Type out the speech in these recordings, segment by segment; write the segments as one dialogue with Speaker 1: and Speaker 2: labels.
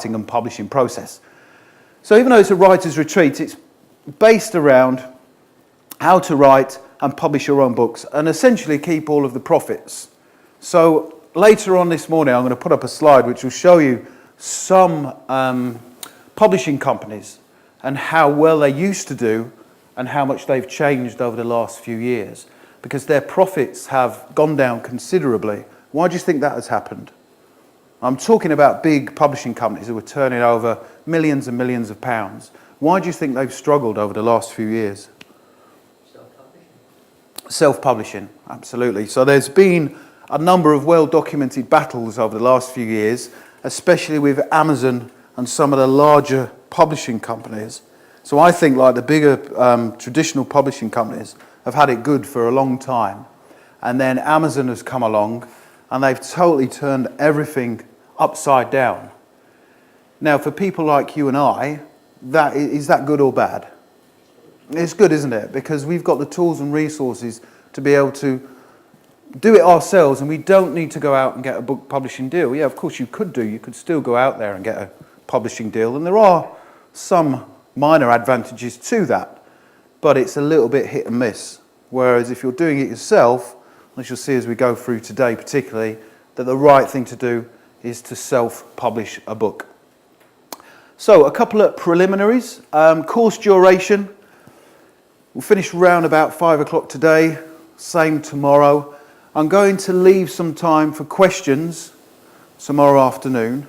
Speaker 1: writing and publishing process. So even though it's a writer's retreat, it's based around how to write and publish your own books and essentially keep all of the profits. So later on this morning, I'm going to put up a slide which will show you some publishing companies and how well they used to do and how much they've changed over the last few years, because their profits have gone down considerably. Why do you think that has happened? I'm talking about big publishing companies who were turning over millions and millions of pounds. Why do you think they've struggled over the last few years?
Speaker 2: Self-publishing.
Speaker 1: Self-publishing, absolutely. So there's been a number of well-documented battles over the last few years, especially with Amazon and some of the larger publishing companies. So I think like the bigger traditional publishing companies have had it good for a long time. And then Amazon has come along and they've totally turned everything upside down. Now for people like you and I, is that good or bad? It's good, isn't it? Because we've got the tools and resources to be able to do it ourselves, and we don't need to go out and get a book publishing deal. Yeah, of course you could do. You could still go out there and get a publishing deal, and there are some minor advantages to that, but it's a little bit hit and miss. Whereas if you're doing it yourself, as you'll see as we go through today particularly, that the right thing to do is to self-publish a book. So a couple of preliminaries. Course duration. We'll finish around about 5 o'clock today, same tomorrow. I'm going to leave some time for questions tomorrow afternoon,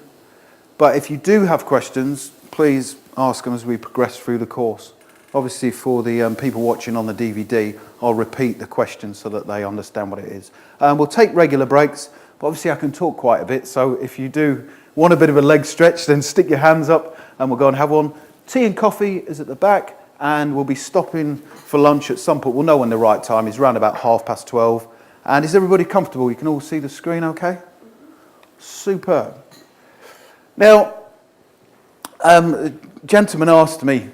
Speaker 1: but if you do have questions, please ask them as we progress through the course. Obviously for the people watching on the DVD, I'll repeat the questions so that they understand what it is. We'll take regular breaks, but obviously I can talk quite a bit, so if you do want a bit of a leg stretch, then stick your hands up and we'll go and have one. Tea and coffee is at the back, and we'll be stopping for lunch at some point. We'll know when the right time is, around about 12:30. And is everybody comfortable? You can all see the screen okay? Superb. Now, a gentleman asked me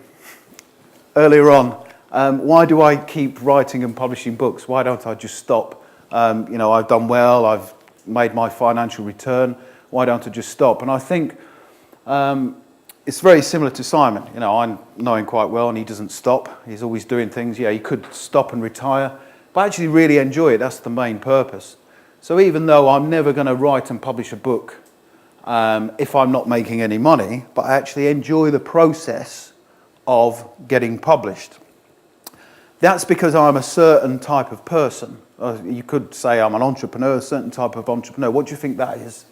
Speaker 1: earlier on, why do I keep writing and publishing books? Why don't I just stop? You know, I've done well, I've made my financial return. Why don't I just stop? And I think it's very similar to Simon. You know, I know him quite well and he doesn't stop. He's always doing things. Yeah, he could stop and retire, but I actually really enjoy it. That's the main purpose. So even though I'm never going to write and publish a book if I'm not making any money, but I actually enjoy the process of getting published. That's because I'm a certain type of person. You could say I'm an entrepreneur, a certain type of entrepreneur. What do you think that is?